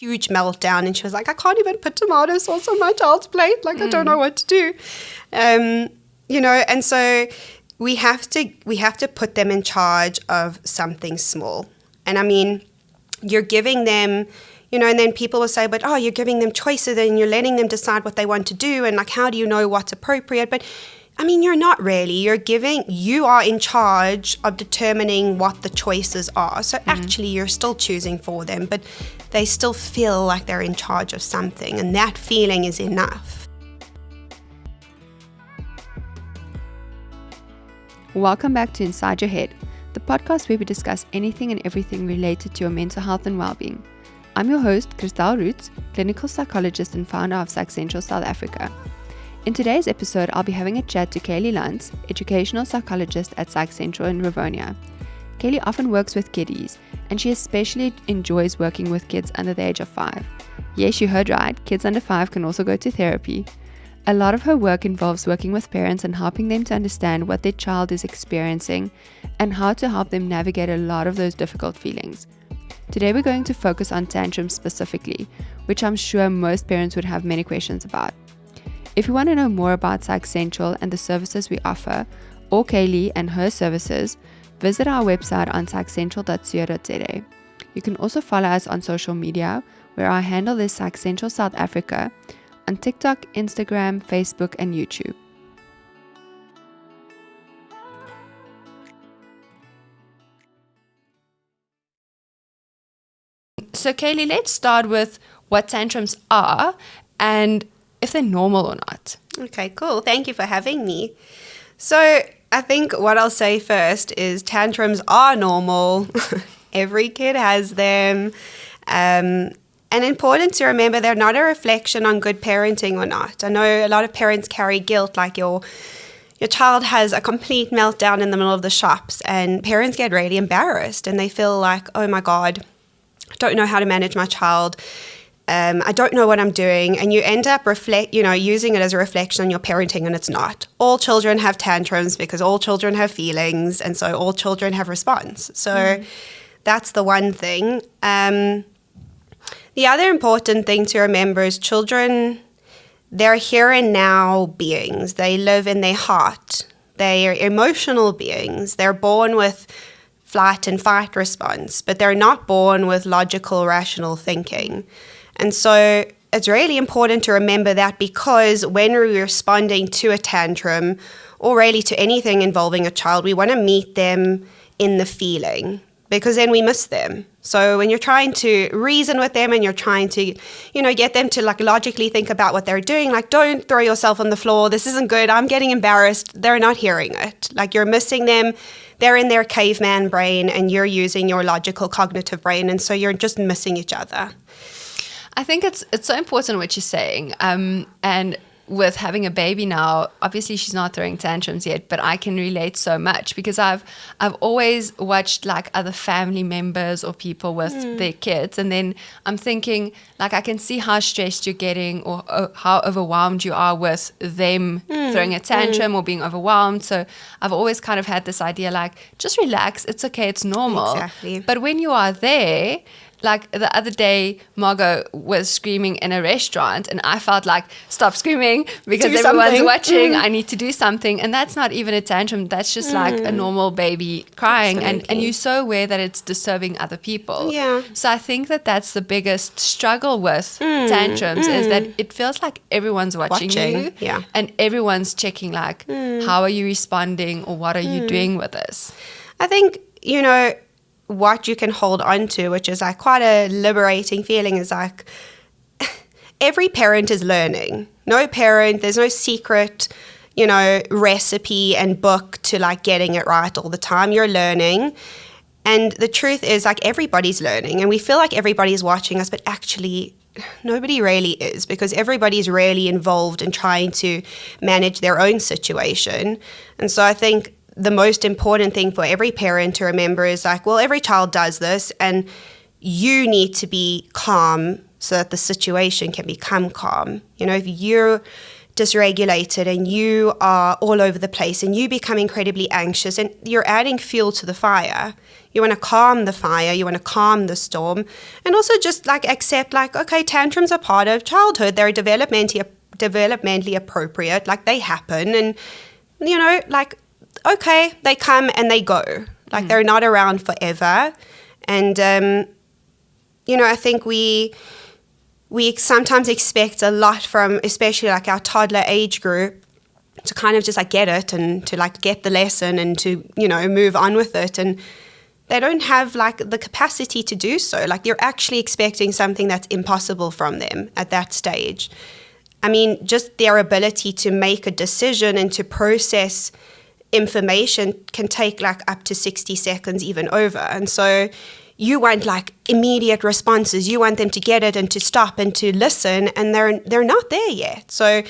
huge meltdown, and she was like, I can't even put tomato sauce on my child's plate. Like, I don't know what to do. And so we have to put them in charge of something small. And I mean, you're giving them, and then people will say, but you're giving them choices and you're letting them decide what they want to do. And like, how do you know what's appropriate? But I mean, you're not really. You are in charge of determining what the choices are. So actually, you're still choosing for them, but they still feel like they're in charge of something. And that feeling is enough. Welcome back to Inside Your Head, the podcast where we discuss anything and everything related to your mental health and well-being. I'm your host, Kayleigh Luntz, clinical psychologist and founder of Psych South Africa. In today's episode, I'll be having a chat to Kayleigh Luntz, educational psychologist at Psych Central in Rivonia. Kayleigh often works with kiddies, and she especially enjoys working with kids under the age of 5. Yes, you heard right, kids under 5 can also go to therapy. A lot of her work involves working with parents and helping them to understand what their child is experiencing and how to help them navigate a lot of those difficult feelings. Today we're going to focus on tantrums specifically, which I'm sure most parents would have many questions about. If you want to know more about Psych Central and the services we offer, or Kayleigh and her services, visit our website on psychcentral.co.za. You can also follow us on social media, where our handle is Psych Central South Africa, on TikTok, Instagram, Facebook, and YouTube. So Kayleigh, let's start with what tantrums are and if they're normal or not. Okay, cool. Thank you for having me. So I think what I'll say first is tantrums are normal. Every kid has them. And important to remember, they're not a reflection on good parenting or not. I know a lot of parents carry guilt, like your child has a complete meltdown in the middle of the shops, and parents get really embarrassed and they feel like, oh my God, I don't know how to manage my child. I don't know what I'm doing. And you end up using it as a reflection on your parenting, and it's not. All children have tantrums because all children have feelings, and so all children have response. So that's the one thing. The other important thing to remember is children, they're here and now beings. They live in their heart. They are emotional beings. They're born with flight and fight response, but they're not born with logical, rational thinking. And so it's really important to remember that, because when we're responding to a tantrum, or really to anything involving a child, we want to meet them in the feeling, because then we miss them. So when you're trying to reason with them and you're trying to, get them to like logically think about what they're doing, like, don't throw yourself on the floor, this isn't good, I'm getting embarrassed, they're not hearing it. Like, you're missing them. They're in their caveman brain and you're using your logical cognitive brain, and so you're just missing each other. I think it's so important what you're saying. And with having a baby now, obviously she's not throwing tantrums yet, but I can relate so much because I've always watched like other family members or people with their kids, and then I'm thinking like I can see how stressed you're getting or how overwhelmed you are with them throwing a tantrum or being overwhelmed. So I've always kind of had this idea like, just relax, it's okay, it's normal. Exactly. But when you are there, like the other day, Margot was screaming in a restaurant and I felt like, stop screaming because everyone's watching. I need to do something. And that's not even a tantrum. That's just like a normal baby crying. And you're so aware that it's disturbing other people. Yeah. So I think that that's the biggest struggle with tantrums is that it feels like everyone's watching you. Yeah. And everyone's checking like, how are you responding or what are you doing with this? I think, what you can hold on to, which is like quite a liberating feeling, is like every parent is learning. No parent, there's no secret, recipe and book to like getting it right all the time. You're learning. And the truth is like everybody's learning, and we feel like everybody's watching us, but actually nobody really is, because everybody's really involved in trying to manage their own situation. And so I think the most important thing for every parent to remember is like, well, every child does this, and you need to be calm so that the situation can become calm. If you're dysregulated and you are all over the place and you become incredibly anxious and you're adding fuel to the fire. You want to calm the fire, you want to calm the storm, and also just like accept like, okay, tantrums are part of childhood. They're developmentally appropriate, like they happen, and you know, like, okay, they come and they go. Like they're not around forever. And you know, I think we sometimes expect a lot from especially like our toddler age group to kind of just like get it and to like get the lesson and to, you know, move on with it. And they don't have like the capacity to do so. Like you're actually expecting something that's impossible from them at that stage. I mean, just their ability to make a decision and to process information can take like up to 60 seconds, even over. And so you want like immediate responses. You want them to get it and to stop and to listen, and they're not there yet. So,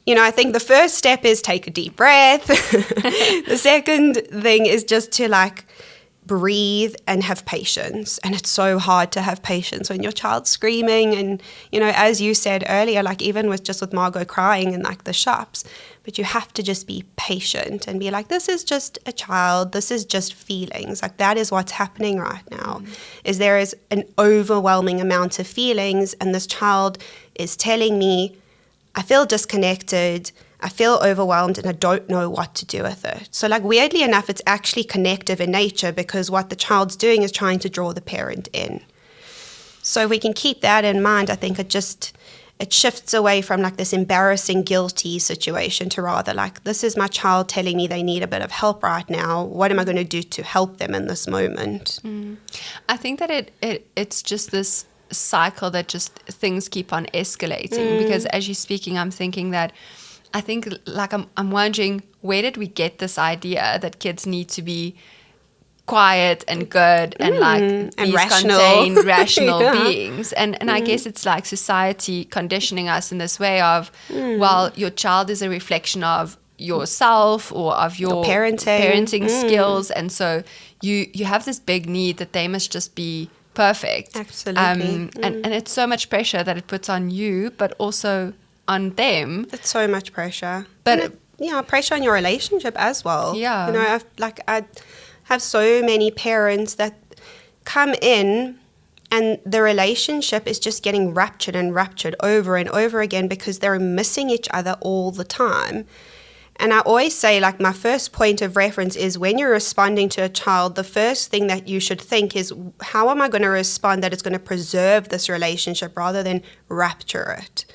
you know, I think the first step is take a deep breath. The second thing is just to like breathe and have patience. And it's so hard to have patience when your child's screaming. And, you know, as you said earlier, like even with Margot crying in like the shops, but you have to just be patient and be like, this is just a child. This is just feelings. Like that is what's happening right now, is there is an overwhelming amount of feelings. And this child is telling me, I feel disconnected, I feel overwhelmed, and I don't know what to do with it. So like weirdly enough, it's actually connective in nature, because what the child's doing is trying to draw the parent in. So if we can keep that in mind, I think it shifts away from like this embarrassing, guilty situation to rather like, this is my child telling me they need a bit of help right now. What am I going to do to help them in this moment? I think that it's just this cycle that just things keep on escalating, because as you're speaking, I'm thinking that I think like I'm wondering, where did we get this idea that kids need to be quiet and good and like and these rational, contained, rational yeah. beings? And I guess it's like society conditioning us in this way of, well, your child is a reflection of yourself or of your parenting skills, and so you have this big need that they must just be perfect. Absolutely. And it's so much pressure that it puts on you, but also on them. It's so much pressure. But pressure on your relationship as well. Yeah. You know, I have so many parents that come in and the relationship is just getting ruptured over and over again because they're missing each other all the time. And I always say, like, my first point of reference is when you're responding to a child, the first thing that you should think is, how am I going to respond that is going to preserve this relationship rather than rupture it?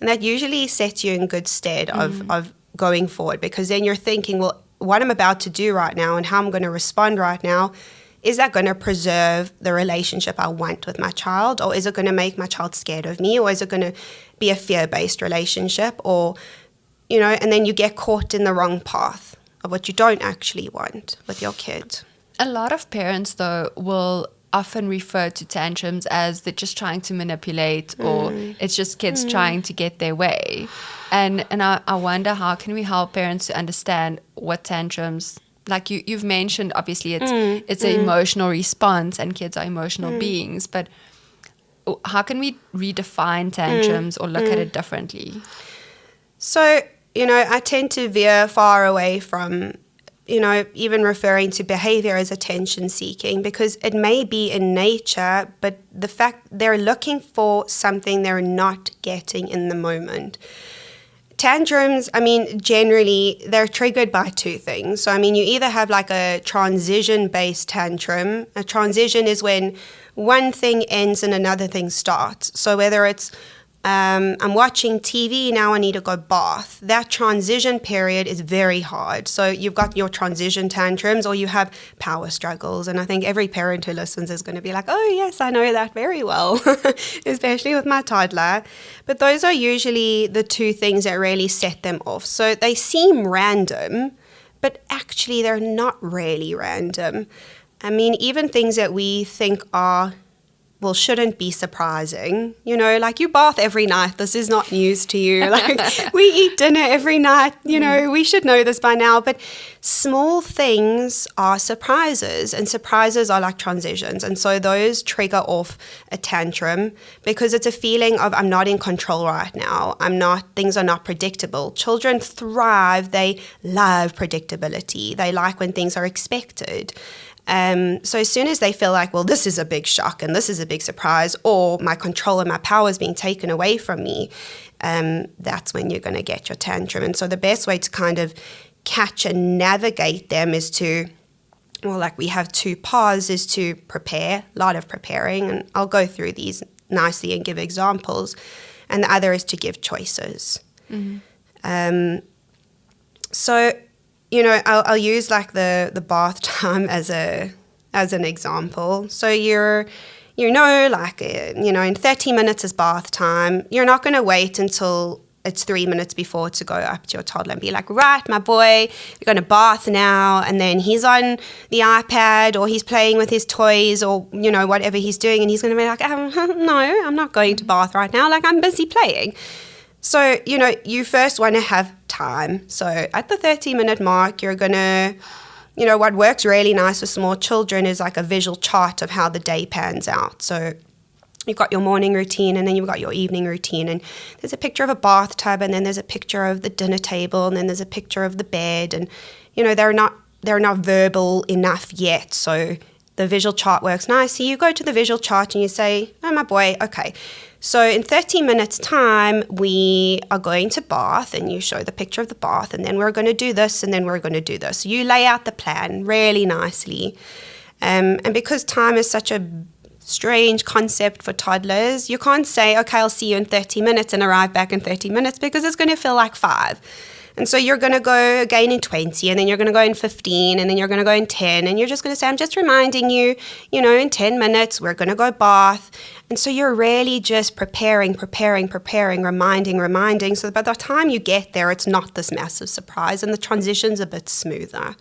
And that usually sets you in good stead of going forward, because then you're thinking, well, what I'm about to do right now and how I'm going to respond right now, is that going to preserve the relationship I want with my child? Or is it going to make my child scared of me? Or is it going to be a fear-based relationship? Or, you know, and then you get caught in the wrong path of what you don't actually want with your kid. A lot of parents, though, will often refer to tantrums as they're just trying to manipulate, or it's just kids trying to get their way. And I wonder, how can we help parents to understand what tantrums, like you've mentioned, obviously it's an emotional response and kids are emotional beings, but how can we redefine tantrums or look at it differently? So, you know, I tend to veer far away from, you know, even referring to behavior as attention seeking, because it may be in nature, but the fact they're looking for something they're not getting in the moment. Tantrums, I mean, generally, they're triggered by two things. So, I mean, you either have like a transition-based tantrum. A transition is when one thing ends and another thing starts. So whether it's I'm watching TV, now I need to go bath. That transition period is very hard. So you've got your transition tantrums, or you have power struggles. And I think every parent who listens is going to be like, oh, yes, I know that very well, especially with my toddler. But those are usually the two things that really set them off. So they seem random, but actually they're not really random. I mean, even things that we think are shouldn't be surprising. Like you bath every night. This is not news to you. Like we eat dinner every night. We should know this by now. But small things are surprises, and surprises are like transitions. And so those trigger off a tantrum because it's a feeling of I'm not in control right now. Things are not predictable. Children thrive. They love predictability. They like when things are expected. So as soon as they feel like, well, this is a big shock and this is a big surprise, or my control and my power is being taken away from me, that's when you're going to get your tantrum. And so the best way to kind of catch and navigate them is to, well, like we have two paths, is to prepare, a lot of preparing, and I'll go through these nicely and give examples. And the other is to give choices. Mm-hmm. So I'll use like the bath time as an example. So in 30 minutes is bath time. You're not going to wait until it's 3 minutes before to go up to your toddler and be like, right, my boy, you're going to bath now. And then he's on the iPad or he's playing with his toys or, whatever he's doing. And he's going to be like, no, I'm not going to bath right now. Like I'm busy playing. So, you first want to have time. So at the 30-minute mark, you're going to, what works really nice with small children is like a visual chart of how the day pans out. So you've got your morning routine and then you've got your evening routine. And there's a picture of a bathtub and then there's a picture of the dinner table and then there's a picture of the bed. And, they're not verbal enough yet. So the visual chart works nice. So you go to the visual chart and you say, oh, my boy, okay. So in 30 minutes time, we are going to bath and you show the picture of the bath and then we're going to do this and then we're going to do this. You lay out the plan really nicely. And because time is such a strange concept for toddlers, you can't say, okay, I'll see you in 30 minutes and arrive back in 30 minutes because it's going to feel like 5. And so you're going to go again in 20 and then you're going to go in 15 and then you're going to go in 10 and you're just going to say, I'm just reminding you, in 10 minutes, we're going to go bath. And so you're really just preparing, reminding. So by the time you get there, it's not this massive surprise and the transition's a bit smoother.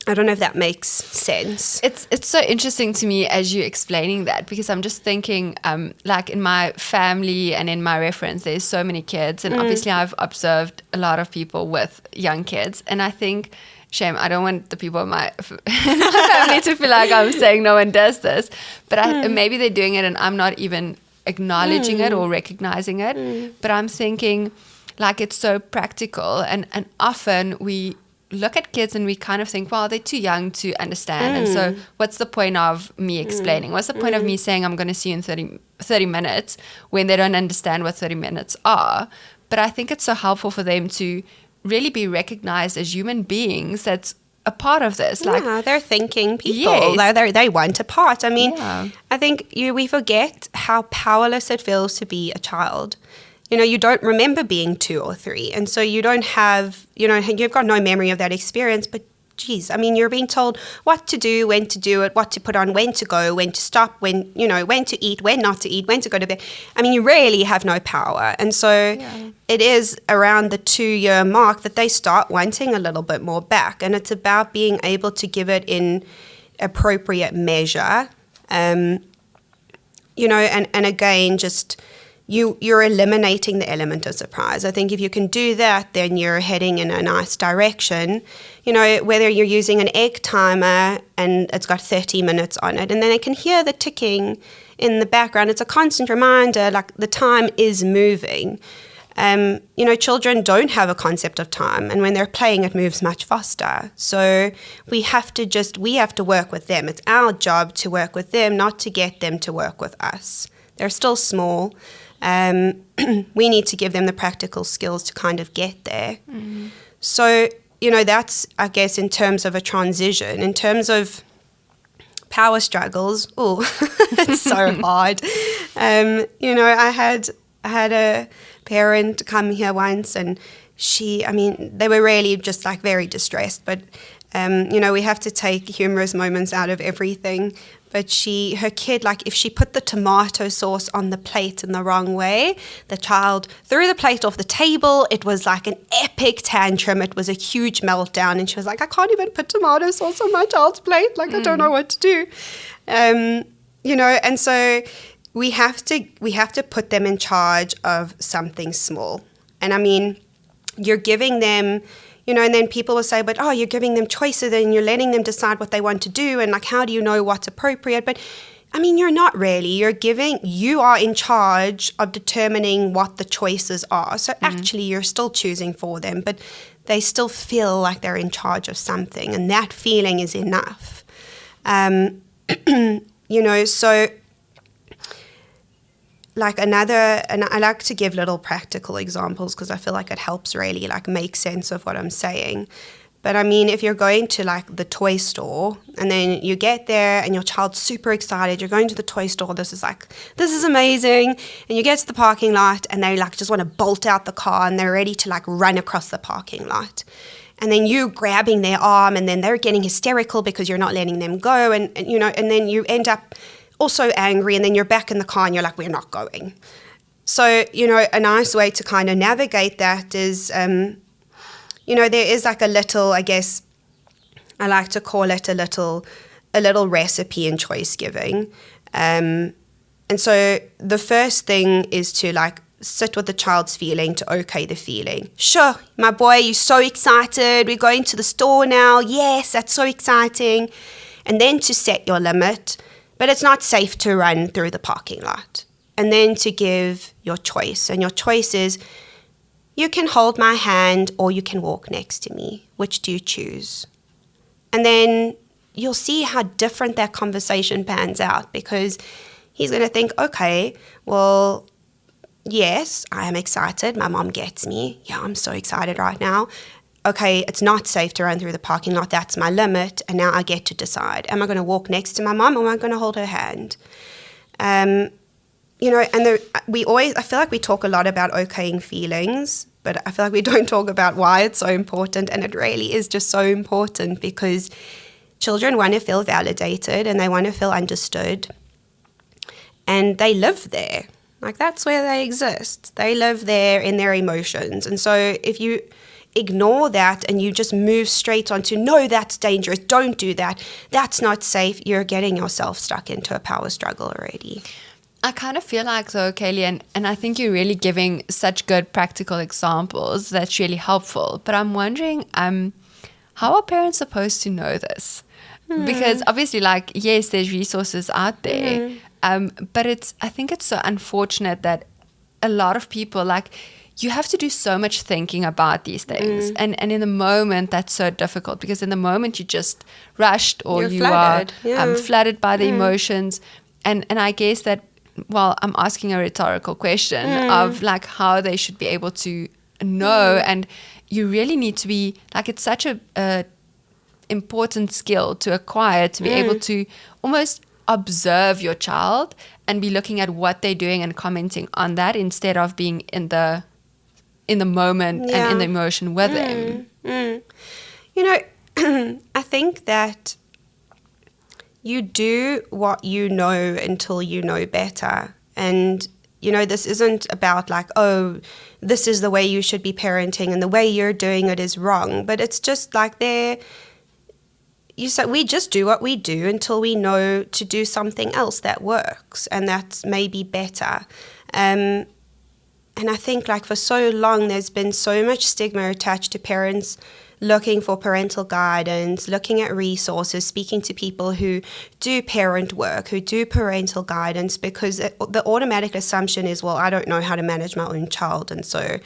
I don't know if that makes sense. It's so interesting to me as you're explaining that because I'm just thinking, like in my family and in my reference, there's so many kids. And obviously I've observed a lot of people with young kids. And I think, shame, I don't want the people in my family to feel like I'm saying no one does this. But maybe they're doing it and I'm not even acknowledging it or recognizing it. But I'm thinking like it's so practical. And often we look at kids and we kind of think, well, they're too young to understand. And so what's the point of me explaining? What's the point of me saying I'm going to see you in 30 minutes when they don't understand what 30 minutes are? But I think it's so helpful for them to really be recognized as human beings that's a part of this. Like, they're thinking people. Yes. They want a part. I mean, I think we forget how powerless it feels to be a child. You don't remember being 2 or 3. And so you don't have, you've got no memory of that experience. But geez, I mean, you're being told what to do, when to do it, what to put on, when to go, when to stop, when to eat, when not to eat, when to go to bed. I mean, you really have no power. And so it is around the 2-year mark that they start wanting a little bit more back. And it's about being able to give it in appropriate measure. And again, just you're eliminating the element of surprise. I think if you can do that, then you're heading in a nice direction. Whether you're using an egg timer and it's got 30 minutes on it, and then they can hear the ticking in the background. It's a constant reminder, like the time is moving. Children don't have a concept of time, and when they're playing, it moves much faster. So we have to work with them. It's our job to work with them, not to get them to work with us. They're still small. We need to give them the practical skills to kind of get there. So, that's, I guess, in terms of a transition. In terms of power struggles, it's so hard. I had a parent come here once and they were really just like very distressed. But, we have to take humorous moments out of everything. But her kid, like if she put the tomato sauce on the plate in the wrong way, the child threw the plate off the table. It was like an epic tantrum. It was a huge meltdown. And she was like, I can't even put tomato sauce on my child's plate. Like, I don't know what to do. And so we have to put them in charge of something small. And I mean, you're giving them, and then people will say, but you're giving them choices and you're letting them decide what they want to do. And like, how do you know what's appropriate? But I mean, you're not really. You are in charge of determining what the choices are. So actually you're still choosing for them, but they still feel like they're in charge of something. And that feeling is enough. So like and I like to give little practical examples because I feel like it helps really like make sense of what I'm saying. But I mean, if you're going to like the toy store and then you get there and your child's super excited, you're going to the toy store, this is amazing. And you get to the parking lot and they like just want to bolt out the car and they're ready to like run across the parking lot. And then you grabbing their arm and then they're getting hysterical because you're not letting them go. And then you end up also angry and then you're back in the car and you're like, we're not going. So, a nice way to kind of navigate that is, there is like a little, I guess, I like to call it a little recipe in choice giving. And so the first thing is to like sit with the child's feeling to okay the feeling. Sure, my boy, you're so excited. We're going to the store now. Yes, that's so exciting. And then to set your limit, but it's not safe to run through the parking lot. And then to give your choice. And your choice is, you can hold my hand or you can walk next to me. Which do you choose? And then you'll see how different that conversation pans out because he's going to think, okay, well, yes, I am excited. My mom gets me. Yeah, I'm so excited right now. Okay, it's not safe to run through the parking lot. That's my limit. And now I get to decide. Am I going to walk next to my mom or am I going to hold her hand? I feel like we talk a lot about okaying feelings, but I feel like we don't talk about why it's so important. And it really is just so important because children want to feel validated and they want to feel understood. And they live there. Like that's where they exist. They live there in their emotions. And so if you ignore that and you just move straight on to, no, that's dangerous, don't do that, that's not safe, you're getting yourself stuck into a power struggle already. I kind of feel like though, Kayleigh, and I think you're really giving such good practical examples that's really helpful. But I'm wondering, how are parents supposed to know this? Because obviously, like, yes, there's resources out there, but I think it's so unfortunate that a lot of people, like, you have to do so much thinking about these things. And in the moment, that's so difficult because in the moment you just rushed or you flooded. Are flooded by the emotions. And I guess that, well, I'm asking a rhetorical question of like how they should be able to know. And you really need to be, like, it's such a important skill to acquire to be able to almost observe your child and be looking at what they're doing and commenting on that instead of being in the moment and in the emotion with them. I think that you do what you know until you know better. And, this isn't about like, oh, this is the way you should be parenting and the way you're doing it is wrong. But it's just like we just do what we do until we know to do something else that works and that's maybe better. And I think like for so long, there's been so much stigma attached to parents looking for parental guidance, looking at resources, speaking to people who do parent work, who do parental guidance, because the automatic assumption is, well, I don't know how to manage my own child. And so,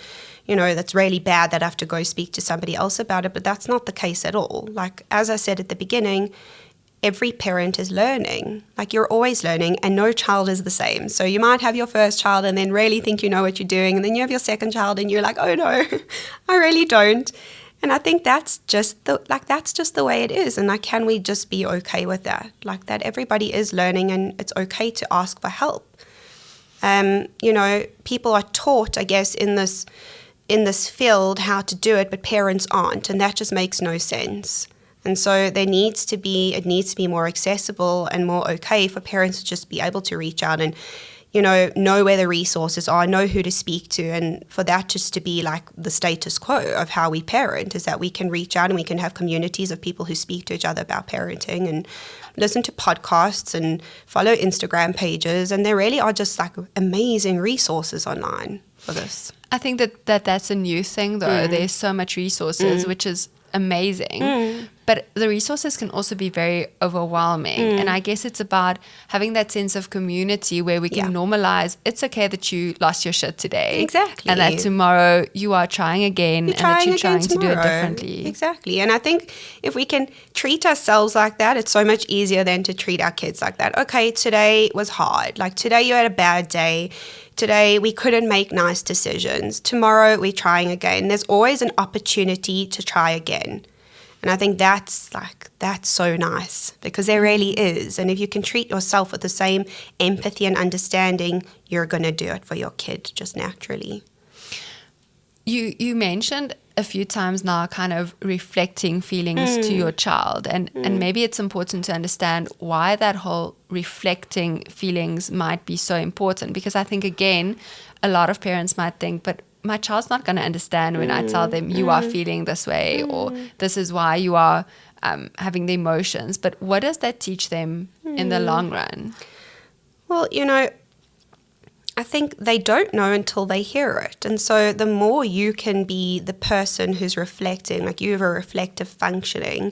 that's really bad that I have to go speak to somebody else about it. But that's not the case at all. Like, as I said at the beginning, every parent is learning. Like, you're always learning and no child is the same. So you might have your first child and then really think you know what you're doing. And then you have your second child and you're like, oh no, I really don't. And I think that's just the way it is. And like, can we just be okay with that? Like, that everybody is learning and it's okay to ask for help. People are taught, I guess, in this field how to do it, but parents aren't. And that just makes no sense. And so it needs to be more accessible and more okay for parents to just be able to reach out and, know where the resources are, know who to speak to, and for that just to be like the status quo of how we parent, is that we can reach out and we can have communities of people who speak to each other about parenting and listen to podcasts and follow Instagram pages, and there really are just like amazing resources online for this. I think that's a new thing though. There's so much resources, which is amazing. But the resources can also be very overwhelming. And I guess it's about having that sense of community where we can normalize, it's okay that you lost your shit today. Exactly. And that tomorrow you are trying again and that you're trying to do it differently. Exactly. And I think if we can treat ourselves like that, it's so much easier than to treat our kids like that. Okay, today was hard. Like today you had a bad day. Today we couldn't make nice decisions. Tomorrow we're trying again. There's always an opportunity to try again. And I think that's so nice, because there really is. And if you can treat yourself with the same empathy and understanding, you're going to do it for your kid just naturally. You mentioned a few times now kind of reflecting feelings to your child. And maybe it's important to understand why that whole reflecting feelings might be so important. Because I think, again, a lot of parents might think, but my child's not going to understand when I tell them you are feeling this way or this is why you are having the emotions. But what does that teach them in the long run? Well, I think they don't know until they hear it. And so the more you can be the person who's reflecting, like you have a reflective functioning,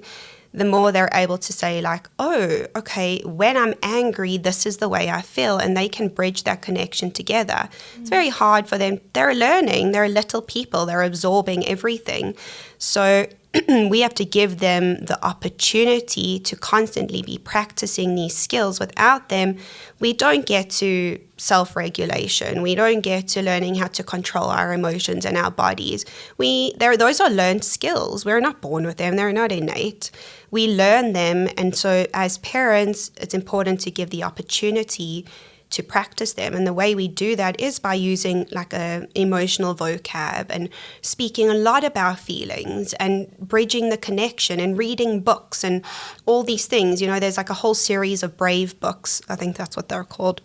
the more they're able to say like, oh, okay, when I'm angry, this is the way I feel. And they can bridge that connection together. It's very hard for them. They're learning. They're little people. They're absorbing everything. So we have to give them the opportunity to constantly be practicing these skills. Without them, we don't get to self-regulation. We don't get to learning how to control our emotions and our bodies. Those are learned skills. We're not born with them. They're not innate. We learn them. And so as parents, it's important to give the opportunity to practice them. And the way we do that is by using like a emotional vocab and speaking a lot about feelings and bridging the connection and reading books and all these things. There's like a whole series of Brave books. I think that's what they're called.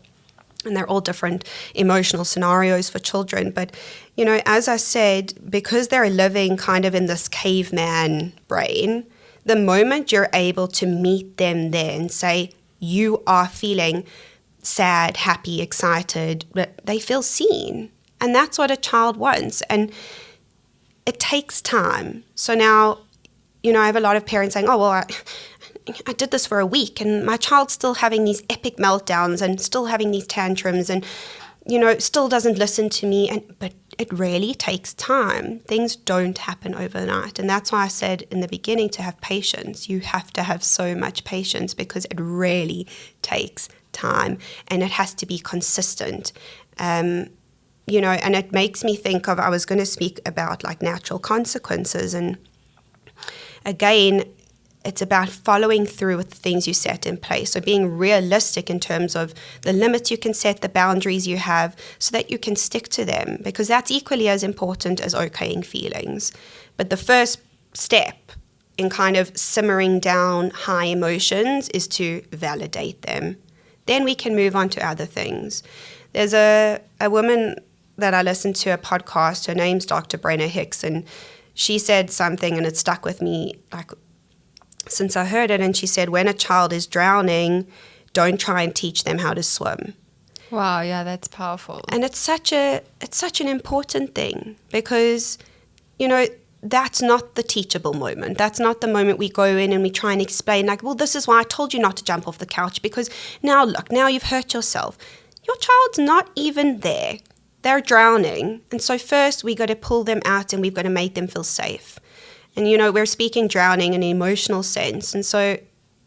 And they're all different emotional scenarios for children. But, as I said, because they're living kind of in this caveman brain, the moment you're able to meet them there and say, you are feeling sad, happy, excited, but they feel seen. And that's what a child wants. And it takes time. So now, I have a lot of parents saying, oh, well, I did this for a week and my child's still having these epic meltdowns and still having these tantrums and, still doesn't listen to me. But it really takes time. Things don't happen overnight. And that's why I said in the beginning to have patience. You have to have so much patience because it really takes time and it has to be consistent. And it makes me think of, I was going to speak about like natural consequences. And again, it's about following through with the things you set in place. So being realistic in terms of the limits you can set, the boundaries you have, so that you can stick to them, because that's equally as important as okaying feelings. But the first step in kind of simmering down high emotions is to validate them. Then we can move on to other things. There's a woman that I listened to a podcast, her name's Dr. Brenna Hicks, and she said something and it stuck with me like since I heard it. And she said, when a child is drowning, don't try and teach them how to swim. Wow, yeah, that's powerful. And it's such an important thing because, that's not the teachable moment. That's not the moment we go in and we try and explain like, well, this is why I told you not to jump off the couch because now you've hurt yourself. Your child's not even there. They're drowning. And so first we got to pull them out and we've got to make them feel safe. And, we're speaking drowning in an emotional sense. And so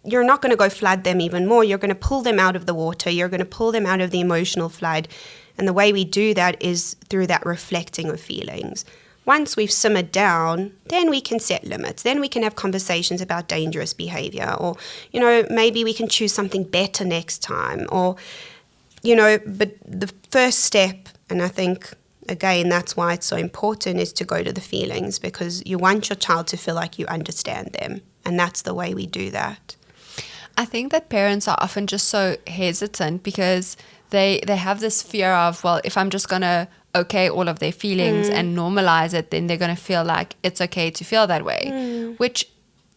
you're not going to go flood them even more. You're going to pull them out of the water. You're going to pull them out of the emotional flood. And the way we do that is through that reflecting of feelings. Once we've simmered down, then we can set limits. Then we can have conversations about dangerous behavior or, maybe we can choose something better next time or, but the first step, and I think, again, that's why it's so important, is to go to the feelings because you want your child to feel like you understand them. And that's the way we do that. I think that parents are often just so hesitant because they have this fear of, well, if I'm just going to okay all of their feelings and normalize it, then they're going to feel like it's okay to feel that way, which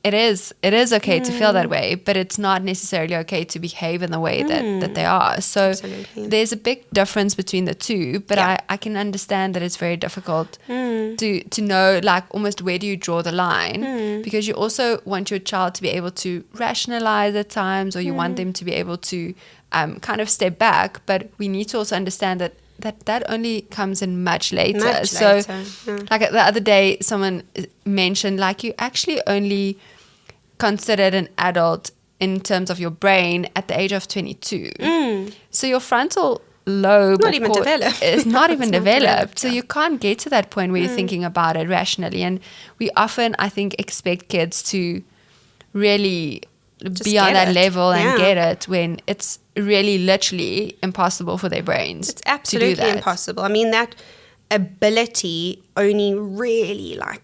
it is okay to feel that way, but it's not necessarily okay to behave in the way that they are. So Absolutely. there's a big difference between the two, but Yeah. I can understand that it's very difficult to know, like, almost where do you draw the line, because you also want your child to be able to rationalize at times, or you want them to be able to kind of step back, but we need to also understand that only comes in much later. So like the other day someone mentioned, like, you actually only considered an adult in terms of your brain at the age of 22. So your frontal lobe Not even developed. is not even It's not developed. developed, So yeah. you can't get to that point where you're thinking about it rationally. And we often, I think, expect kids to really Just be on get that it. level and Yeah. get it, when it's really literally impossible for their brains It's to do absolutely that. impossible. I mean, that ability only really like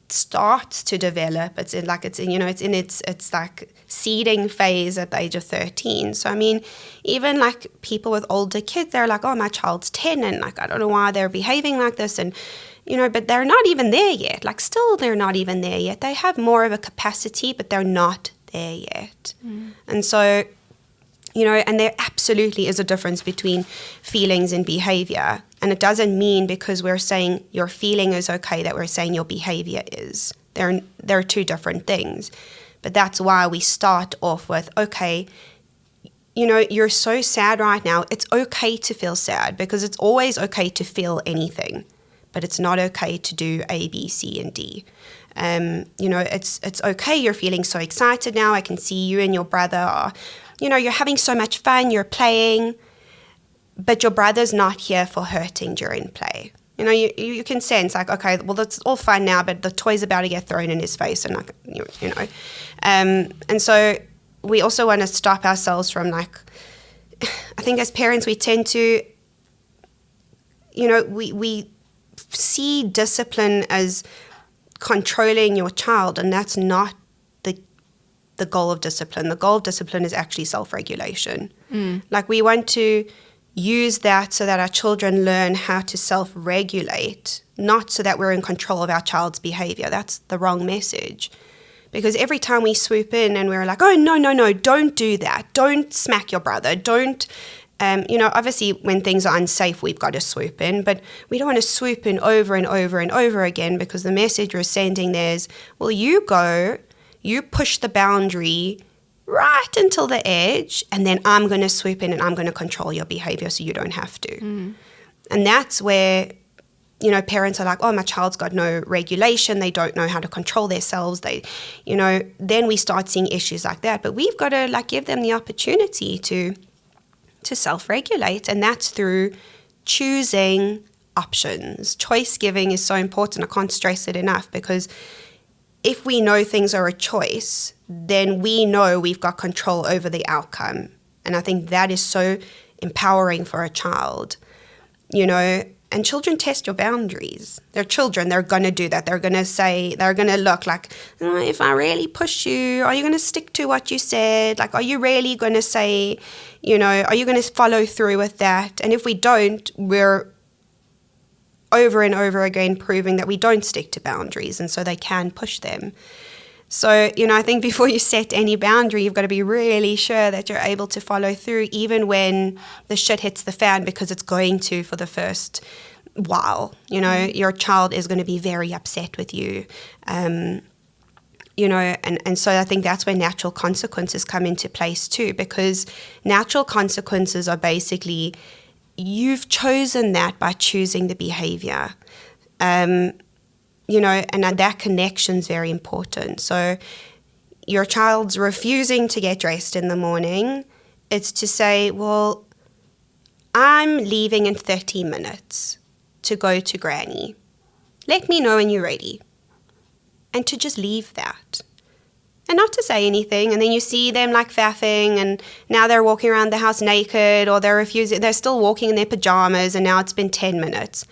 starts to develop. It's in its like seeding phase at the age of 13. So I mean, even like people with older kids, they're like, oh, my child's 10 and like I don't know why they're behaving like this, and but they're not even there yet. Like still they're not even there yet. They have more of a capacity, but they're not there yet. And so and there absolutely is a difference between feelings and behavior. And it doesn't mean because we're saying your feeling is okay that we're saying your behavior is. They're two different things. But that's why we start off with, okay, you're so sad right now. It's okay to feel sad, because it's always okay to feel anything. But it's not okay to do A, B, C, and D. It's okay you're feeling so excited now. I can see you and your brother are, you're having so much fun, you're playing, but your brother's not here for hurting during play. You can sense like, okay, well, that's all fine now, but the toy's about to get thrown in his face, and like, and so we also want to stop ourselves from like, I think as parents we tend to, we see discipline as controlling your child, and that's not the goal of discipline. The goal of discipline is actually self-regulation. Like we want to use that so that our children learn how to self-regulate, not so that we're in control of our child's behavior. That's the wrong message. Because every time we swoop in and we're like, oh, no, don't do that. Don't smack your brother. Don't, obviously when things are unsafe, we've got to swoop in, but we don't want to swoop in over and over and over again, because the message we're sending there is, well, you push the boundary right until the edge, and then I'm going to swoop in and I'm going to control your behavior so you don't have to. And that's where, parents are like, oh, my child's got no regulation. They don't know how to control themselves. Then we start seeing issues like that. But we've got to like give them the opportunity to self-regulate, and that's through choosing options. Choice giving is so important. I can't stress it enough, because if we know things are a choice, then we know we've got control over the outcome. And I think that is so empowering for a child, and children test your boundaries. They're children. They're going to do that. They're going to look like, oh, if I really push you, are you going to stick to what you said? Like, are you really going to say, are you going to follow through with that? And if we don't, we're over and over again proving that we don't stick to boundaries, and so they can push them. So, I think before you set any boundary, you've got to be really sure that you're able to follow through, even when the shit hits the fan, because it's going to for the first while. Your child is going to be very upset with you. And so I think that's where natural consequences come into place too, because natural consequences are basically, you've chosen that by choosing the behavior. And that connection is very important. So your child's refusing to get dressed in the morning, it's to say, well, I'm leaving in 30 minutes to go to Granny. Let me know when you're ready. And to just leave that. And not to say anything, and then you see them like faffing, and now they're walking around the house naked, or they're still walking in their pajamas, and now it's been 10 minutes.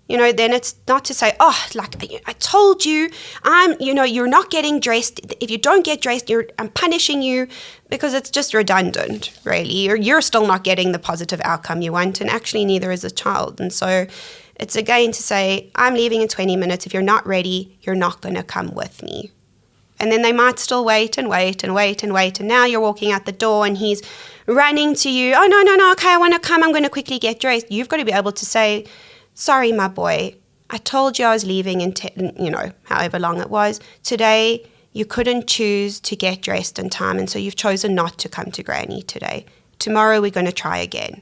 then it's not to say, I told you, you're not getting dressed. If you don't get dressed, I'm punishing you, because it's just redundant, really. You're still not getting the positive outcome you want, and actually neither is the child. And so it's again to say, I'm leaving in 20 minutes. If you're not ready, you're not going to come with me. And then they might still wait and wait and wait and wait. And now you're walking out the door and he's running to you. Oh, no, okay, I want to come. I'm going to quickly get dressed. You've got to be able to say, sorry, my boy, I told you I was leaving in, however long it was. Today, you couldn't choose to get dressed in time, and so you've chosen not to come to Granny today. Tomorrow, we're going to try again.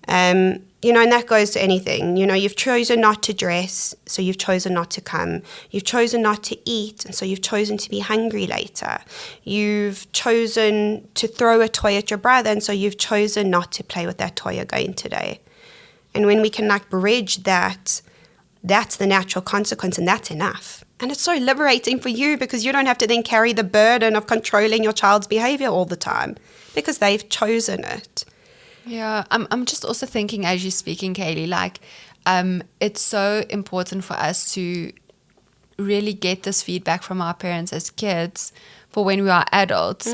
And that goes to anything. You've chosen not to dress, so you've chosen not to come. You've chosen not to eat, and so you've chosen to be hungry later. You've chosen to throw a toy at your brother, and so you've chosen not to play with that toy again today. And when we can bridge that, that's the natural consequence, and that's enough. And it's so liberating for you, because you don't have to then carry the burden of controlling your child's behavior all the time, because they've chosen it. Yeah, I'm just also thinking as you're speaking, Kayleigh, it's so important for us to really get this feedback from our parents as kids for when we are adults,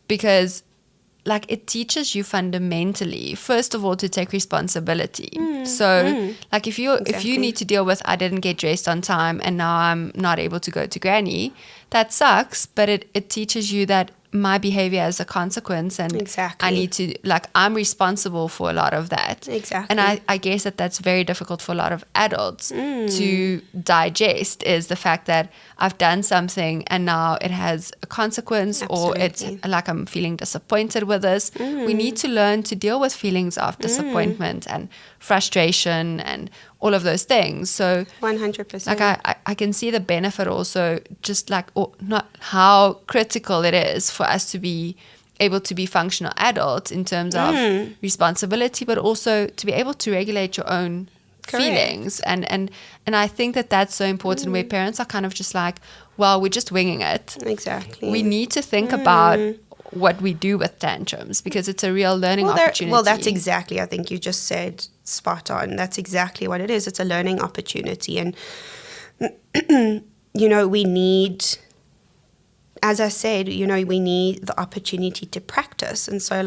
because it teaches you fundamentally, first of all, to take responsibility. If you need to deal with, I didn't get dressed on time and now I'm not able to go to Granny, that sucks, but it teaches you that my behavior has a consequence, and exactly. I need to, I'm responsible for a lot of that. Exactly. And I guess that's very difficult for a lot of adults to digest, is the fact that I've done something and now it has a consequence. Absolutely. Or it's like I'm feeling disappointed with this. We need to learn to deal with feelings of disappointment and frustration and all of those things. So 100%. I can see the benefit also, just not how critical it is for us to be able to be functional adults in terms of responsibility, but also to be able to regulate your own feelings. And I think that's so important, where parents are kind of just well, we're just winging it. Exactly. We need to think about what we do with tantrums, because it's a real learning opportunity. Well, that's exactly, I think you just said spot on. That's exactly what it is. It's a learning opportunity. And, we need, as I said, we need the opportunity to practice. And so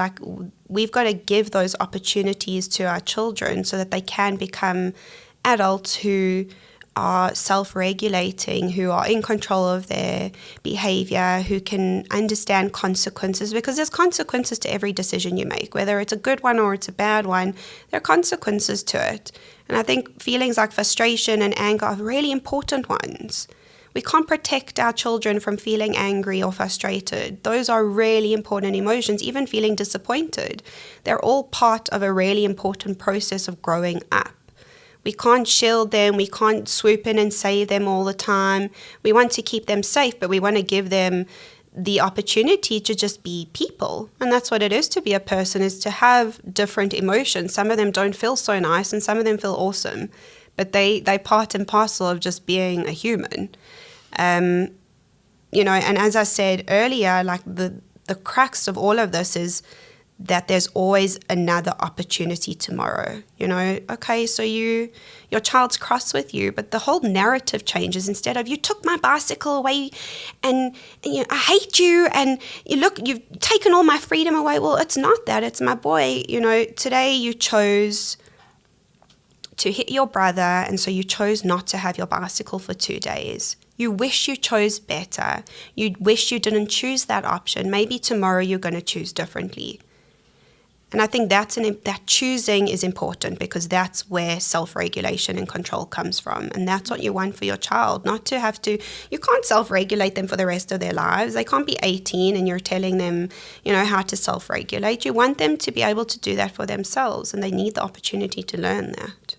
we've got to give those opportunities to our children so that they can become adults who are self-regulating, who are in control of their behavior, who can understand consequences, because there's consequences to every decision you make, whether it's a good one or it's a bad one. There are consequences to it. And I think feelings like frustration and anger are really important ones. We can't protect our children from feeling angry or frustrated. Those are really important emotions, even feeling disappointed. They're all part of a really important process of growing up. We can't shield them. We can't swoop in and save them all the time. We want to keep them safe, but we want to give them the opportunity to just be people. And that's what it is to be a person, is to have different emotions. Some of them don't feel so nice and some of them feel awesome, but they part and parcel of just being a human. And as I said earlier, the crux of all of this is that there's always another opportunity tomorrow. Okay, so your child's cross with you, but the whole narrative changes. Instead of, you took my bicycle away and I hate you, and you've taken all my freedom away. Well, it's not that. It's my boy. Today you chose to hit your brother, and so you chose not to have your bicycle for 2 days. You wish you chose better. You wish you didn't choose that option. Maybe tomorrow you're going to choose differently. And I think that choosing is important, because that's where self-regulation and control comes from. And that's what you want for your child, not to have to, you can't self-regulate them for the rest of their lives. They can't be 18 and you're telling them, how to self-regulate. You want them to be able to do that for themselves, and they need the opportunity to learn that.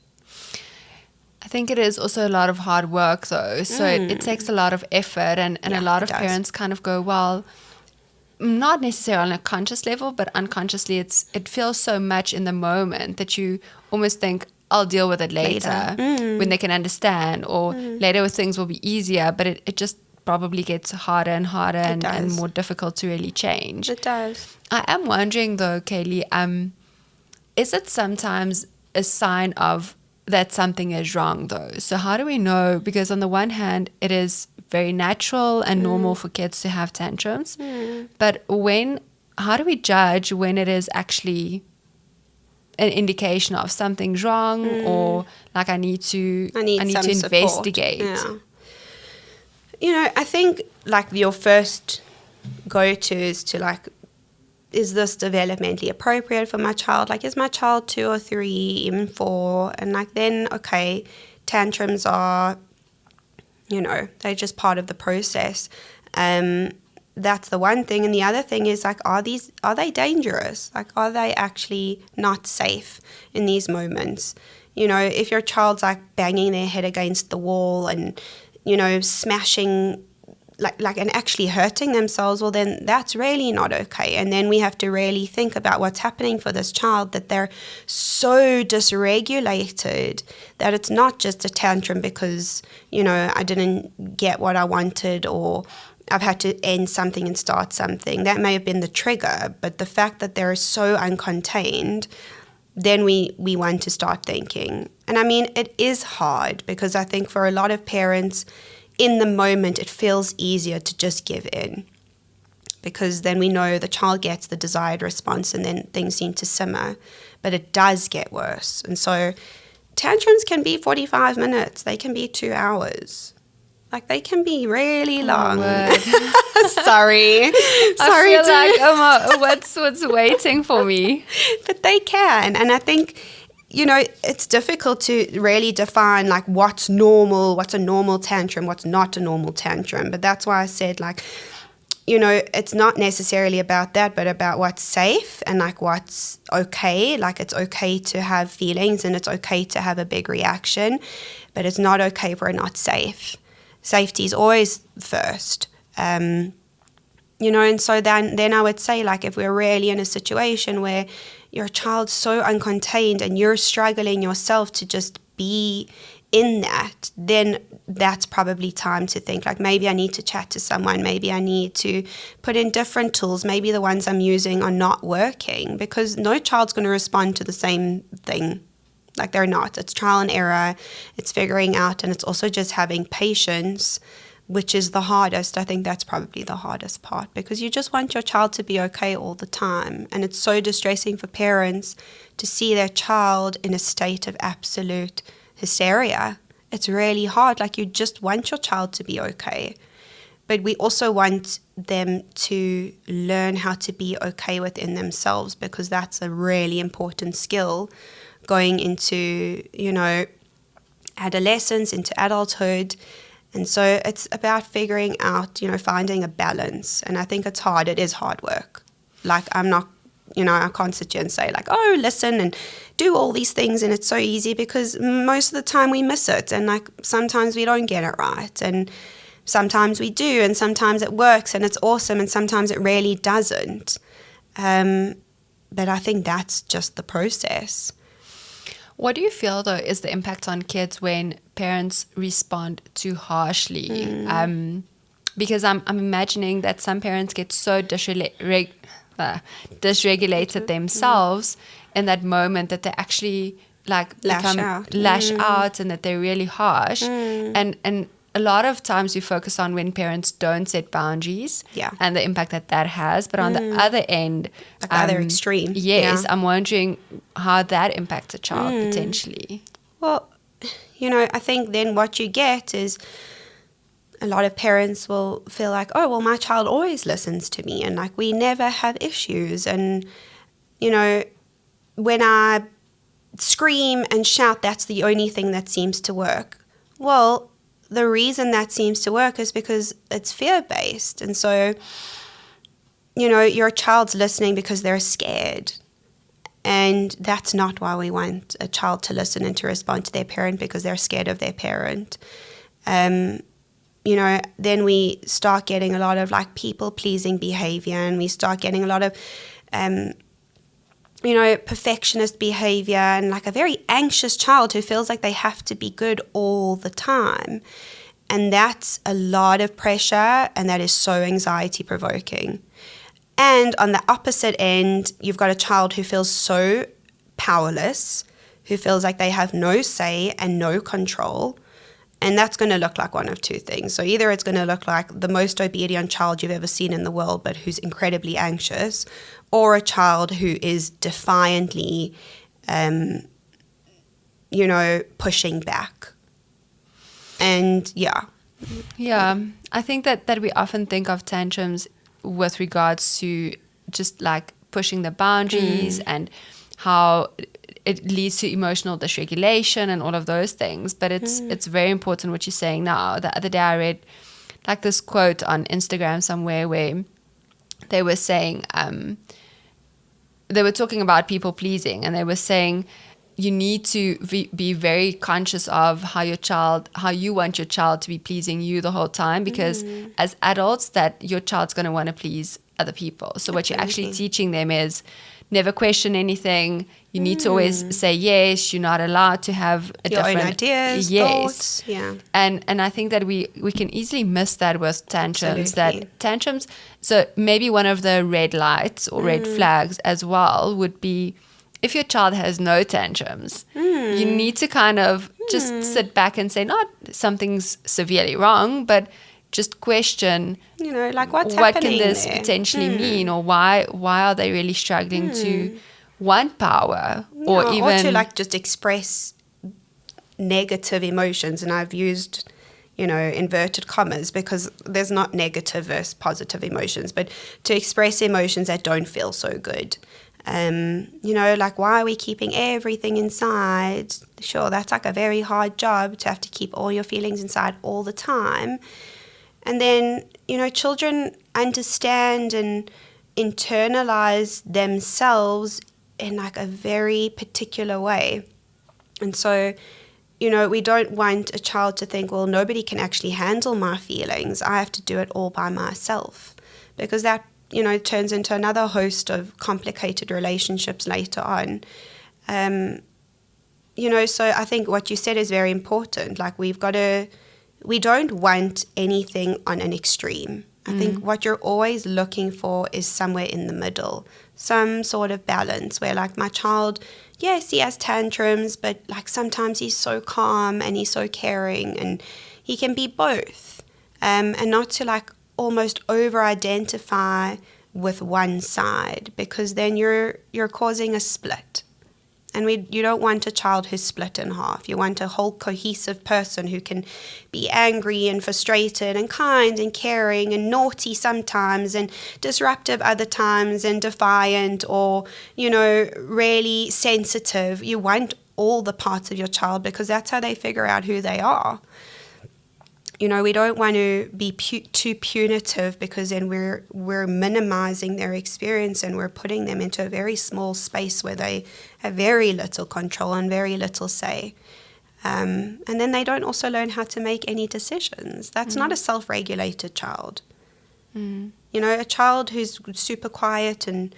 I think it is also a lot of hard work, though. So it takes a lot of effort, and a lot of parents kind of go, well, not necessarily on a conscious level, but unconsciously it feels so much in the moment that you almost think, I'll deal with it later. When they can understand, or later with things will be easier, but it just probably gets harder and harder and more difficult to really change. It does. I am wondering though, Kayleigh, is it sometimes a sign of that something is wrong though. So how do we know? Because on the one hand, it is very natural and normal for kids to have tantrums. But how do we judge when it is actually an indication of something's wrong or like I need to investigate? Yeah. I think like your first go-to is to like, is this developmentally appropriate for my child? Like, is my child 2 or 3, even 4? And like, then, okay, tantrums are, they're just part of the process. That's the one thing. And the other thing is like, are they dangerous? Like, are they actually not safe in these moments? If your child's like banging their head against the wall and, smashing like and actually hurting themselves, well, then that's really not okay. And then we have to really think about what's happening for this child, that they're so dysregulated that it's not just a tantrum because, I didn't get what I wanted or I've had to end something and start something. That may have been the trigger, but the fact that they're so uncontained, then we want to start thinking. And I mean, it is hard because I think for a lot of parents, in the moment, it feels easier to just give in because then we know the child gets the desired response and then things seem to simmer, but it does get worse. And so tantrums can be 45 minutes. They can be 2 hours. Like, they can be really long. Sorry. I feel like, what's waiting for me? But they can. And I think, it's difficult to really define, like, what's normal, what's a normal tantrum, what's not a normal tantrum. But that's why I said, like, it's not necessarily about that, but about what's safe and, like, what's okay. Like, it's okay to have feelings and it's okay to have a big reaction, but it's not okay if we're not safe. Safety is always first. And so then I would say, like, if we're really in a situation where your child's so uncontained and you're struggling yourself to just be in that, then that's probably time to think, like, maybe I need to chat to someone. Maybe I need to put in different tools. Maybe the ones I'm using are not working, because no child's going to respond to the same thing. Like, they're not. It's trial and error. It's figuring out, and it's also just having patience, which is the hardest. I think that's probably the hardest part, because you just want your child to be okay all the time. And it's so distressing for parents to see their child in a state of absolute hysteria. It's really hard. Like, you just want your child to be okay. But we also want them to learn how to be okay within themselves, because that's a really important skill going into, adolescence, into adulthood. And so it's about figuring out, finding a balance. And I think it's hard. It is hard work. Like, I'm not, I can't sit here and say, like, oh, listen and do all these things and it's so easy, because most of the time we miss it. And, like, sometimes we don't get it right. And sometimes we do, and sometimes it works and it's awesome, and sometimes it really doesn't. But I think that's just the process. What do you feel, though, is the impact on kids when parents respond too harshly? Because I'm imagining that some parents get so dysregulated themselves in that moment that they actually, like, lash out and that they're really harsh. And a lot of times we focus on when parents don't set boundaries and the impact that has. But on the other end, like the other extreme. Yes, I'm wondering how that impacts a child potentially. Well, I think then what you get is a lot of parents will feel like, oh, well, my child always listens to me and, like, we never have issues. And, when I scream and shout, that's the only thing that seems to work. Well, the reason that seems to work is because it's fear-based. And so, your child's listening because they're scared. And that's not why we want a child to listen and to respond to their parent, because they're scared of their parent. Then we start getting a lot of, like, people-pleasing behavior, and we start getting a lot of, perfectionist behavior, and, like, a very anxious child who feels like they have to be good all the time. And that's a lot of pressure, and that is so anxiety-provoking. And on the opposite end, you've got a child who feels so powerless, who feels like they have no say and no control. And that's going to look like one of two things. So either it's going to look like the most obedient child you've ever seen in the world, but who's incredibly anxious, or a child who is defiantly, pushing back. And yeah, I think that we often think of tantrums with regards to just like pushing the boundaries and how it leads to emotional dysregulation and all of those things. But it's very important what you're saying now. The other day I read like this quote on Instagram somewhere where they were saying, they were talking about people pleasing, and they were saying you need to be very conscious of how you want your child to be pleasing you the whole time, because as adults that your child's going to want to please other people. So what you're actually teaching them is never question anything. You need to always say yes. You're not allowed to have your own ideas, thoughts. Yeah. And I think that we can easily miss that with tantrums. Absolutely. That tantrums. So maybe one of the red lights or red flags as well would be if your child has no tantrums, you need to kind of just sit back and say, not something's severely wrong, but just question, like what can this potentially mean, or why are they really struggling to want power, or to like just express negative emotions. And I've used, inverted commas, because there's not negative versus positive emotions, but to express emotions that don't feel so good. Like, why are we keeping everything inside? Sure, that's like a very hard job to have to keep all your feelings inside all the time. And then, children understand and internalize themselves in like a very particular way. And so, we don't want a child to think, well, nobody can actually handle my feelings. I have to do it all by myself, because that turns into another host of complicated relationships later on. So I think what you said is very important. Like, we don't want anything on an extreme. I think what you're always looking for is somewhere in the middle, some sort of balance where, like, my child, yes, he has tantrums, but like sometimes he's so calm and he's so caring, and he can be both. And not to like almost over-identify with one side, because then you're causing a split. And you don't want a child who's split in half. You want a whole cohesive person who can be angry and frustrated and kind and caring and naughty sometimes and disruptive other times and defiant, or, really sensitive. You want all the parts of your child, because that's how they figure out who they are. We don't want to be too punitive, because then we're minimizing their experience and we're putting them into a very small space where they have very little control and very little say. And then they don't also learn how to make any decisions. That's not a self-regulated child. A child who's super quiet and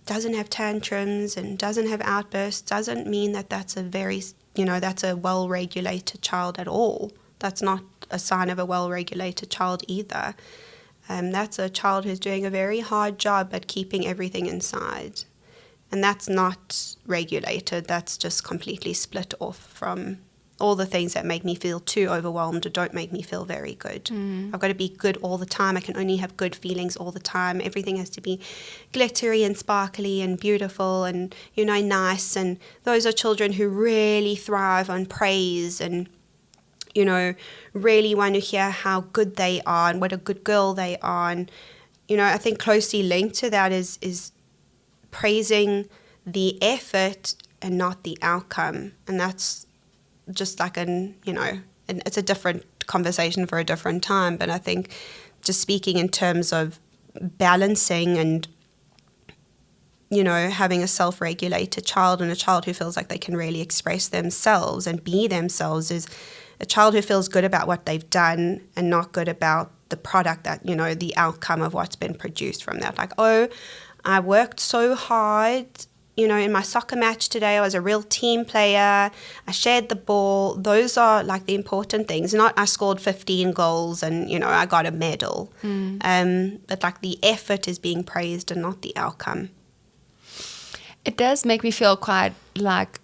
doesn't have tantrums and doesn't have outbursts doesn't mean that that's a well-regulated child at all. That's not a sign of a well-regulated child either. That's a child who's doing a very hard job at keeping everything inside. And that's not regulated. That's just completely split off from all the things that make me feel too overwhelmed or don't make me feel very good. I've got to be good all the time. I can only have good feelings all the time. Everything has to be glittery and sparkly and beautiful and, nice. And those are children who really thrive on praise and really want to hear how good they are and what a good girl they are. And, I think closely linked to that is praising the effort and not the outcome. And that's just like it's a different conversation for a different time. But I think just speaking in terms of balancing and, having a self-regulated child and a child who feels like they can really express themselves and be themselves is a child who feels good about what they've done and not good about the product that, the outcome of what's been produced from that. Like, oh, I worked so hard, in my soccer match today. I was a real team player. I shared the ball. Those are like the important things, not I scored 15 goals and, I got a medal. But like the effort is being praised and not the outcome. It does make me feel quite like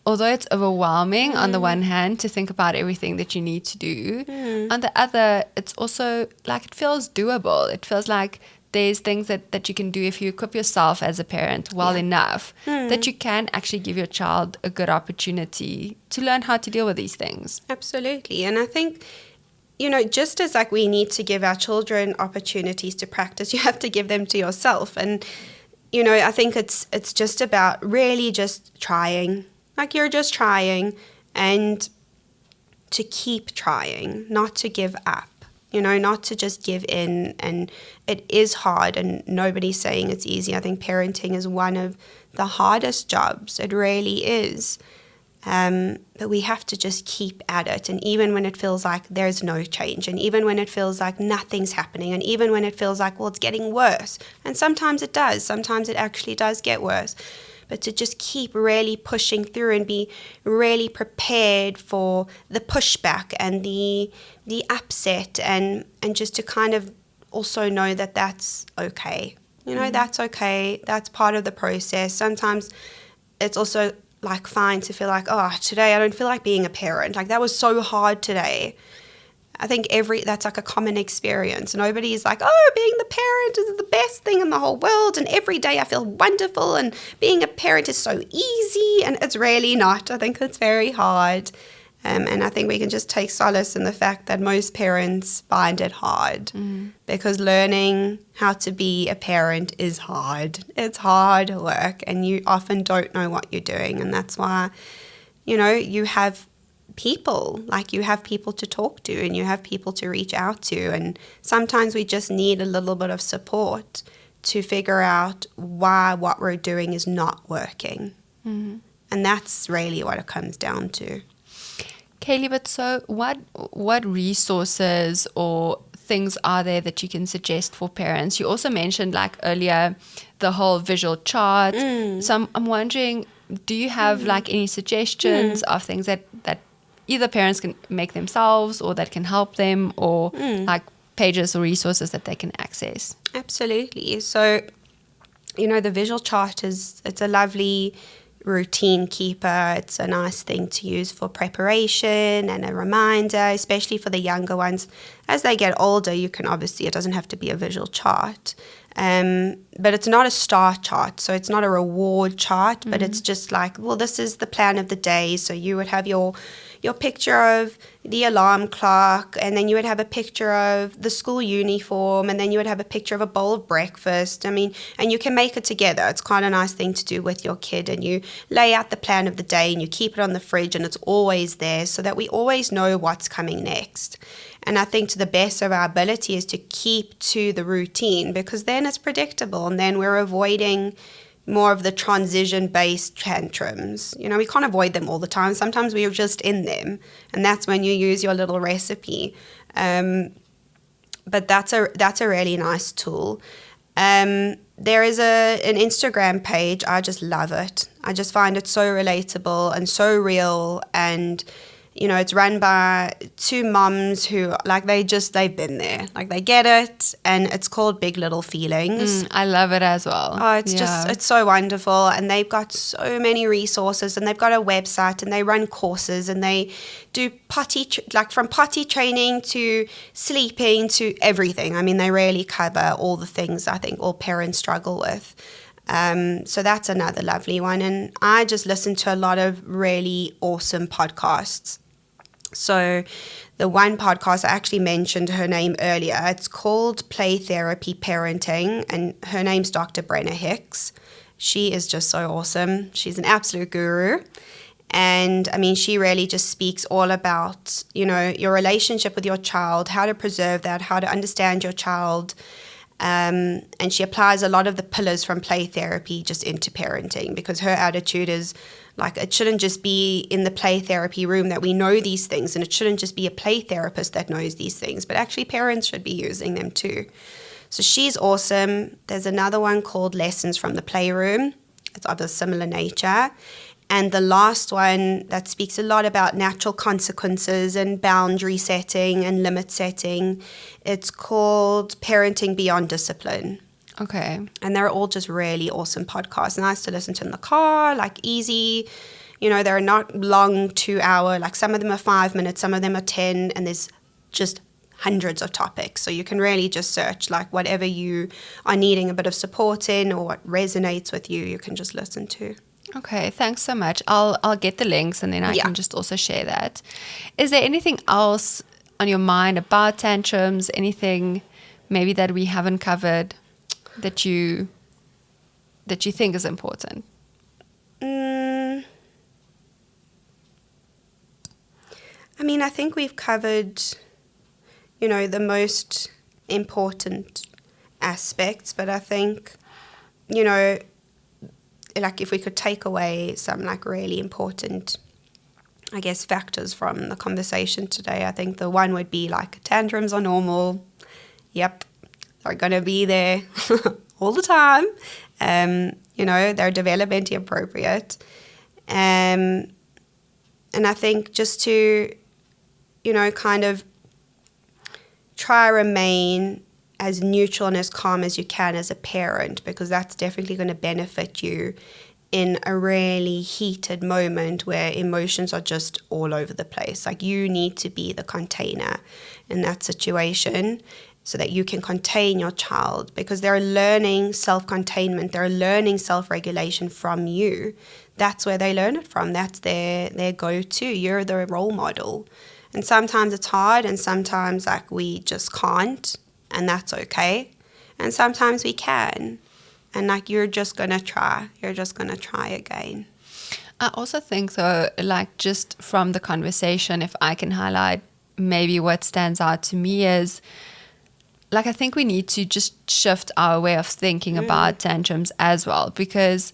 although it's overwhelming on the one hand to think about everything that you need to do, on the other, it's also like it feels doable. It feels like there's things that you can do if you equip yourself as a parent well enough that you can actually give your child a good opportunity to learn how to deal with these things. Absolutely. And I think, just as like we need to give our children opportunities to practice, you have to give them to yourself. And, I think it's just about really just trying. Like you're just trying, and to keep trying, not to give up. Not to just give in. And it is hard, and nobody's saying it's easy. I think parenting is one of the hardest jobs. It really is. But we have to just keep at it. And even when it feels like there's no change, and even when it feels like nothing's happening, and even when it feels like, well, it's getting worse. And sometimes it does. Sometimes it actually does get worse. But to just keep really pushing through and be really prepared for the pushback and the upset, and just to kind of also know that that's okay. That's okay. That's part of the process. Sometimes it's also like fine to feel like, oh, today I don't feel like being a parent. Like that was so hard today. I think that's like a common experience. Nobody is like, oh, being the parent is the best thing in the whole world, and every day I feel wonderful, and being a parent is so easy, and it's really not. I think it's very hard. And I think we can just take solace in the fact that most parents find it hard because learning how to be a parent is hard. It's hard work, and you often don't know what you're doing. And that's why, you have people, like you have people to talk to, and you have people to reach out to. And sometimes we just need a little bit of support to figure out why what we're doing is not working. And that's really what it comes down to. Kayleigh, but so what resources or things are there that you can suggest for parents? You also mentioned like earlier the whole visual chart. So I'm wondering, do you have like any suggestions of things that either parents can make themselves or that can help them, or like pages or resources that they can access? Absolutely. So, the visual chart it's a lovely routine keeper. It's a nice thing to use for preparation and a reminder, especially for the younger ones. As they get older, it doesn't have to be a visual chart. But it's not a star chart, so it's not a reward chart, but it's just like, well, this is the plan of the day. So you would have your picture of the alarm clock, and then you would have a picture of the school uniform, and then you would have a picture of a bowl of breakfast. And you can make it together. It's quite a nice thing to do with your kid, and you lay out the plan of the day, and you keep it on the fridge, and it's always there so that we always know what's coming next. And I think to the best of our ability is to keep to the routine, because then it's predictable, and then we're avoiding more of the transition-based tantrums. We can't avoid them all the time. Sometimes we're just in them, and that's when you use your little recipe. But that's a really nice tool. There is an Instagram page. I just love it. I just find it so relatable and so real, and it's run by two moms who, like, they've been there. Like, they get it, and it's called Big Little Feelings. I love it as well. Oh, it's so wonderful. And they've got so many resources, and they've got a website, and they run courses, and they do from potty training to sleeping to everything. They really cover all the things I think all parents struggle with. So that's another lovely one. And I just listen to a lot of really awesome podcasts. So the one podcast, I actually mentioned her name earlier. It's called Play Therapy Parenting, and her name's Dr. Brenna Hicks. She is just so awesome. She's an absolute guru. And she really just speaks all about, your relationship with your child, how to preserve that, how to understand your child. And she applies a lot of the pillars from play therapy just into parenting, because her attitude is like, it shouldn't just be in the play therapy room that we know these things, and it shouldn't just be a play therapist that knows these things, but actually parents should be using them too. So she's awesome. There's another one called Lessons from the Playroom. It's of a similar nature. And the last one that speaks a lot about natural consequences and boundary setting and limit setting, it's called Parenting Beyond Discipline. Okay. And they're all just really awesome podcasts. Nice to listen to in the car, like easy You know, they're not long 2 hour, like some of them are 5 minutes, some of them are 10, and there's just hundreds of topics. So you can really just search like whatever you are needing a bit of support in or what resonates with you, you can just listen to. Okay, thanks so much. I'll get the links and then I can just also share that. Is there anything else on your mind about tantrums? Anything maybe that we haven't covered that you think is important? I mean, I think we've covered, you know, the most important aspects, but I think, you know, like if we could take away some like really important, I guess, factors from the conversation today, I think the one would be like tantrums are normal. Yep, they're going to be there all the time. You know, they're developmentally appropriate. And I think just to, you know, kind of try remain as neutral and as calm as you can as a parent, because that's definitely going to benefit you in a really heated moment where emotions are just all over the place. Like you need to be the container in that situation so that you can contain your child, because they're learning self-containment, they're learning self-regulation from you. That's where they learn it from. That's their go-to. You're the role model. And sometimes it's hard and sometimes like we just can't. And that's okay. And sometimes we can. And like you're just going to try. You're just going to try again. I also think though, like just from the conversation, if I can highlight maybe what stands out to me is, like I think we need to just shift our way of thinking about tantrums as well, because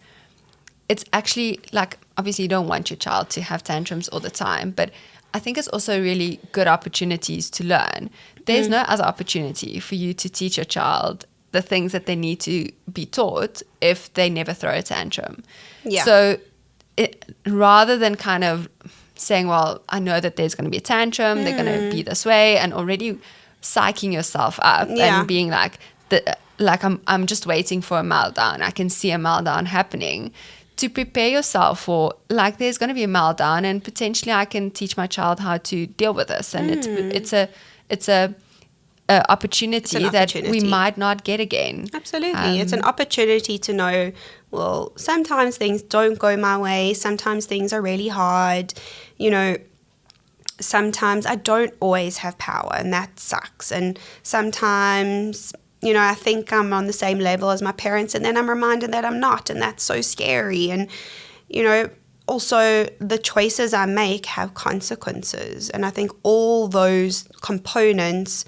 it's actually like, obviously you don't want your child to have tantrums all the time, but I think it's also really good opportunities to learn. There's no other opportunity for you to teach your child the things that they need to be taught if they never throw a tantrum. Yeah. So rather than kind of saying, well, I know that there's going to be a tantrum, they're going to be this way, and already psyching yourself up and being like, I'm just waiting for a meltdown. I can see a meltdown happening. To prepare yourself for, like, there's going to be a meltdown and potentially I can teach my child how to deal with this. And it's a opportunity that we might not get again. Absolutely. It's an opportunity to know, well, sometimes things don't go my way. Sometimes things are really hard. You know, sometimes I don't always have power and that sucks. And sometimes, you know, I think I'm on the same level as my parents and then I'm reminded that I'm not, and that's so scary. And, you know, also the choices I make have consequences. And I think all those components,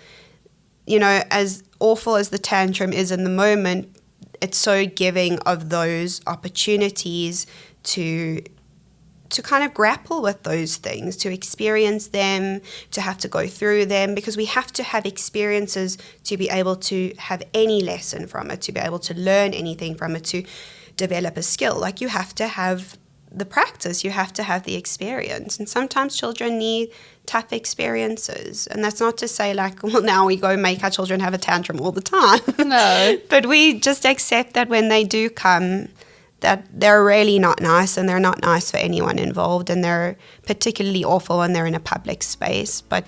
you know, as awful as the tantrum is in the moment, it's so giving of those opportunities to kind of grapple with those things, to experience them, to have to go through them, because we have to have experiences to be able to have any lesson from it, to be able to learn anything from it, to develop a skill. Like you have to have the practice, you have to have the experience. And sometimes children need tough experiences. And that's not to say like, well, now we go make our children have a tantrum all the time. No. But we just accept that when they do come, that they're really not nice, and they're not nice for anyone involved, and they're particularly awful when they're in a public space. But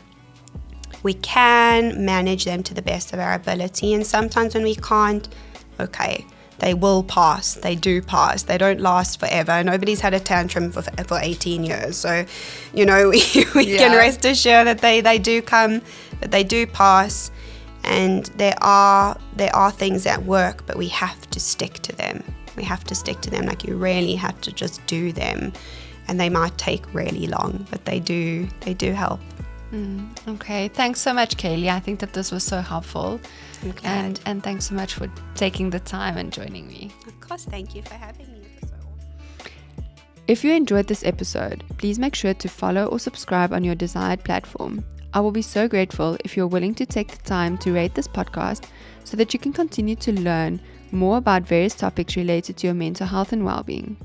we can manage them to the best of our ability, and sometimes when we can't, okay, they will pass. They do pass. They don't last forever. Nobody's had a tantrum for 18 years. So, you know, we can rest assured that they do come, that they do pass, and there are things that work, but we have to stick to them. We have to stick to them. Like you really have to just do them, and they might take really long, but they do help. Okay, thanks so much, Kayleigh. I think that this was so helpful, and thanks so much for taking the time and joining me. Of course, thank you for having me. If you enjoyed this episode, please make sure to follow or subscribe on your desired platform. I will be so grateful if you're willing to take the time to rate this podcast so that you can continue to learn more about various topics related to your mental health and well-being.